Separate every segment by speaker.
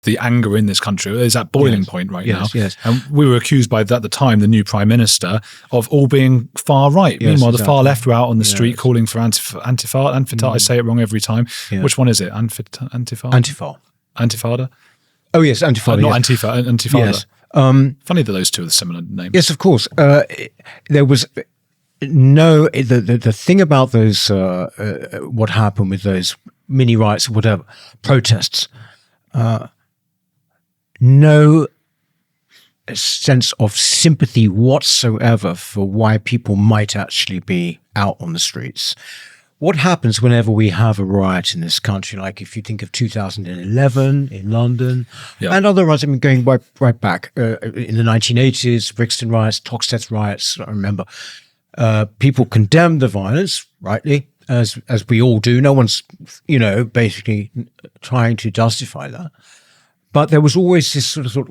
Speaker 1: the anger in this country is at boiling point right now.
Speaker 2: Yes.
Speaker 1: And we were accused by, at the time, the new Prime Minister, of all being far right.
Speaker 2: Yes,
Speaker 1: Meanwhile,
Speaker 2: exactly.
Speaker 1: the far left were out on the street calling for Antifa. I say it wrong every time.
Speaker 2: Yeah.
Speaker 1: Which one is it? Antifa? Antifada?
Speaker 2: Oh, yes, Antifada.
Speaker 1: Not
Speaker 2: yes.
Speaker 1: Antifa, Antifada.
Speaker 2: Yes.
Speaker 1: Funny that those two are similar names.
Speaker 2: Yes, of course. There was the thing about those, what happened with those mini riots, whatever, protests, no sense of sympathy whatsoever for why people might actually be out on the streets. What happens whenever we have a riot in this country, like if you think of 2011 in London and other riots, I mean, going right back in the 1980s, Brixton riots, Toxteth riots, I remember, people condemned the violence, rightly, as we all do. No one's, basically trying to justify that. But there was always this sort of thought,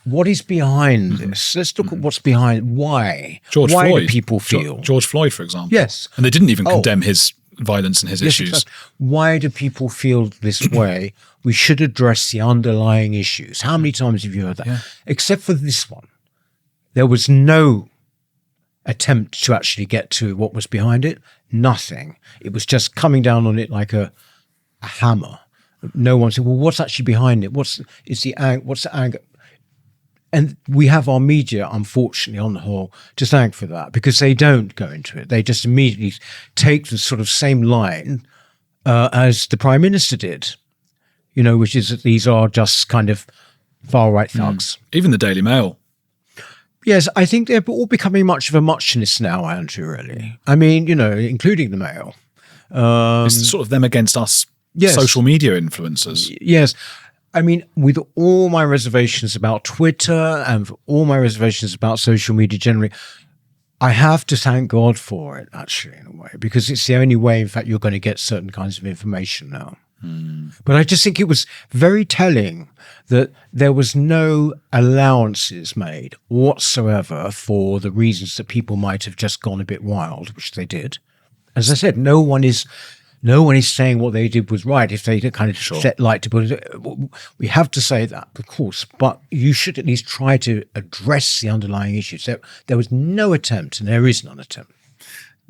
Speaker 2: what is behind this? Let's look at what's behind. Why? Why do people feel?
Speaker 1: George Floyd, for example.
Speaker 2: Yes.
Speaker 1: And they didn't even condemn his violence and his issues.
Speaker 2: Exactly. Why do people feel this way? We should address the underlying issues. How many times have you heard that?
Speaker 1: Yeah.
Speaker 2: Except for this one. There was no attempt to actually get to what was behind it. Nothing. It was just coming down on it like a hammer. No one said, well, what's actually behind it? What's the anger? And we have our media, unfortunately, on the whole, to thank for that, because they don't go into it. They just immediately take the sort of same line as the Prime Minister did, which is that these are just kind of far-right thugs.
Speaker 1: Even the Daily Mail.
Speaker 2: Yes, I think they're all becoming much of a muchness now, Andrew, really. I mean, including the Mail.
Speaker 1: It's sort of them against us social media influencers.
Speaker 2: Yes. I mean, with all my reservations about Twitter and all my reservations about social media generally, I have to thank God for it, actually, in a way, because it's the only way, in fact, you're going to get certain kinds of information now. But I just think it was very telling that there was no allowances made whatsoever for the reasons that people might have just gone a bit wild, which they did. As I said, no one is saying what they did was right if they kind of set light to put it. We have to say that, of course, but you should at least try to address the underlying issues. There was no attempt, and there is none attempt.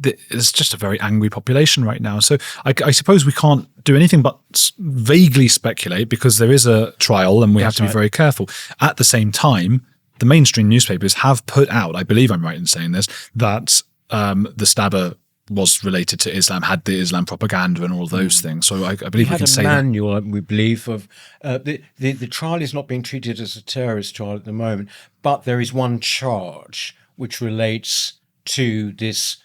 Speaker 1: It's just a very angry population right now. So I suppose we can't do anything but vaguely speculate, because there is a trial and we have to be very careful. At the same time, the mainstream newspapers have put out, I believe I'm right in saying this, that the stabber was related to Islam, had the Islam propaganda and all those things. So I believe we can say that.
Speaker 2: We had a manual, we believe, of the trial is not being treated as a terrorist trial at the moment, but there is one charge which relates to this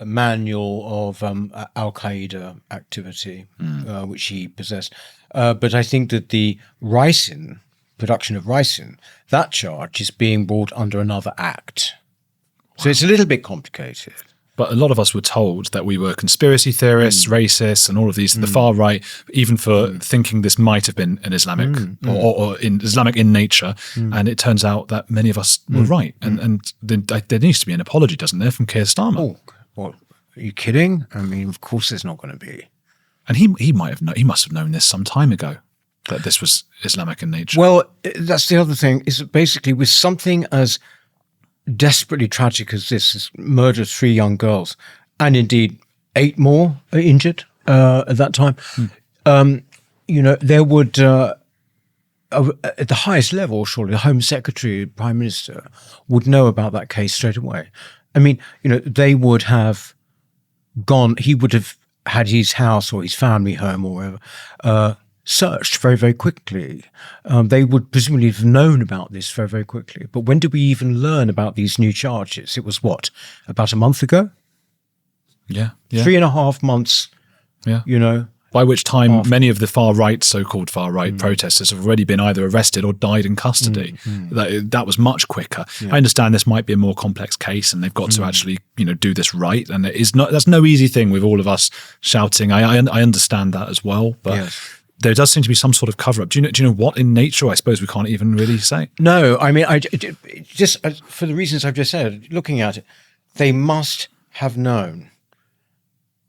Speaker 2: manual of Al-Qaeda activity, which he possessed. But I think that the production of ricin, that charge is being brought under another act. So it's a little bit complicated.
Speaker 1: But a lot of us were told that we were conspiracy theorists, racists, and all of these, the far right, even for thinking this might have been an Islamic or Islamic in nature. And it turns out that many of us were right. And there needs to be an apology, doesn't there, from Keir Starmer?
Speaker 2: Oh, well, are you kidding? I mean, of course there's not going to be.
Speaker 1: And he must have known this some time ago, that this was Islamic in nature.
Speaker 2: Well, that's the other thing, is that basically with something as desperately tragic as this murder of 3 young girls, and indeed 8 more are injured at that time, there would, at the highest level, surely, the Home Secretary, Prime Minister, would know about that case straight away. I mean, they would have gone, he would have had his house or his family home or wherever searched very, very quickly. They would presumably have known about this very, very quickly. But when did we even learn about these new charges? It was about a month ago?
Speaker 1: Yeah.
Speaker 2: 3.5 months,
Speaker 1: By which time many of the far-right, so-called far-right protesters have already been either arrested or died in custody. That was much quicker. I understand this might be a more complex case and they've got to actually, do this right. And that's no easy thing with all of us shouting. I understand that as well. But there does seem to be some sort of cover-up. Do you know what in nature? I suppose we can't even really say.
Speaker 2: No, I mean, just for the reasons I've just said, looking at it, they must have known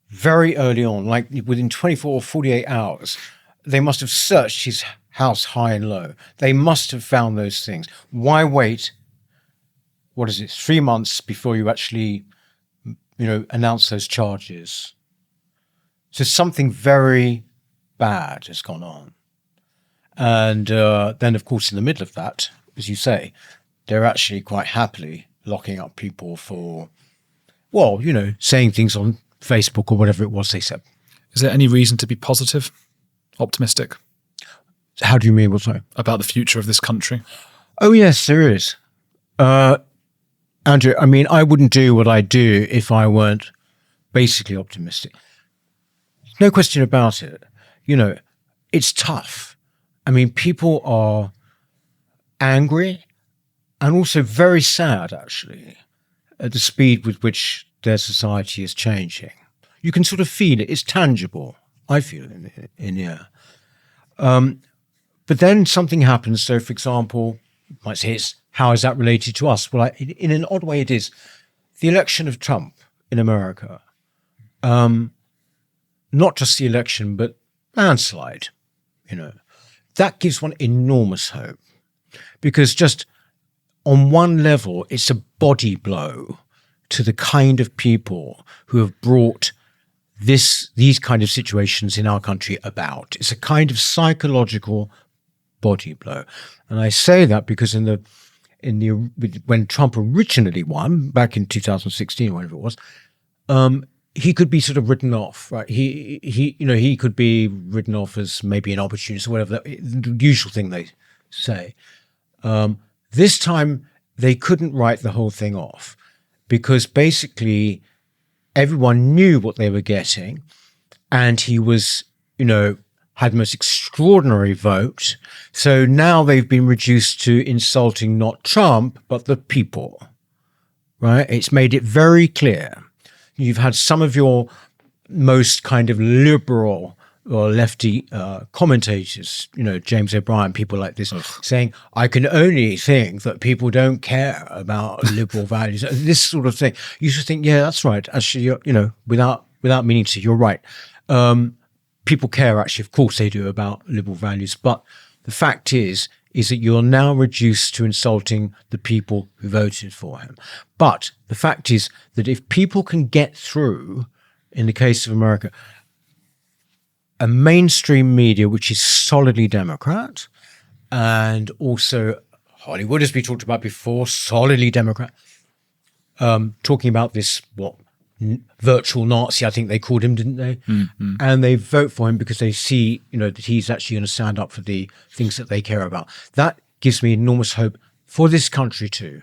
Speaker 2: very early on, like within 24 or 48 hours, they must have searched his house high and low. They must have found those things. Why wait, 3 months before you actually, announce those charges? So something very bad has gone on. And then, of course, in the middle of that, as you say, they're actually quite happily locking up people for, saying things on Facebook or whatever it was they said.
Speaker 1: Is there any reason to be positive, optimistic?
Speaker 2: How do you mean? What's that?
Speaker 1: About the future of this country?
Speaker 2: Oh, yes, there is. Andrew, I mean, I wouldn't do what I do if I weren't basically optimistic. No question about it. It's tough. I mean, people are angry and also very sad, actually, at the speed with which their society is changing. You can sort of feel it. It's tangible. I feel it in here. But then something happens. So, for example, you might say, how is that related to us? Well, in an odd way, it is. The election of Trump in America, not just the election, but landslide, that gives one enormous hope. Because just on one level, it's a body blow to the kind of people who have brought these kind of situations in our country about. It's a kind of psychological body blow. And I say that because when Trump originally won, back in 2016 or whatever it was, he could be sort of written off, right? He could be written off as maybe an opportunist or whatever, the usual thing they say. This time, they couldn't write the whole thing off because basically everyone knew what they were getting, and he was, had the most extraordinary vote. So now they've been reduced to insulting not Trump, but the people, right? It's made it very clear. You've had some of your most kind of liberal or lefty commentators, James O'Brien, people like this, saying, I can only think that people don't care about liberal values, this sort of thing. You should think, yeah, that's right. Actually, without meaning to, you're right. People care, actually, of course they do, about liberal values. But the fact is that you're now reduced to insulting the people who voted for him. But the fact is that if people can get through, in the case of America, a mainstream media which is solidly Democrat, and also Hollywood, as we talked about before, solidly Democrat, talking about this, virtual Nazi, I think they called him, didn't they? Mm-hmm. And they vote for him because they see, that he's actually going to stand up for the things that they care about. That gives me enormous hope for this country too.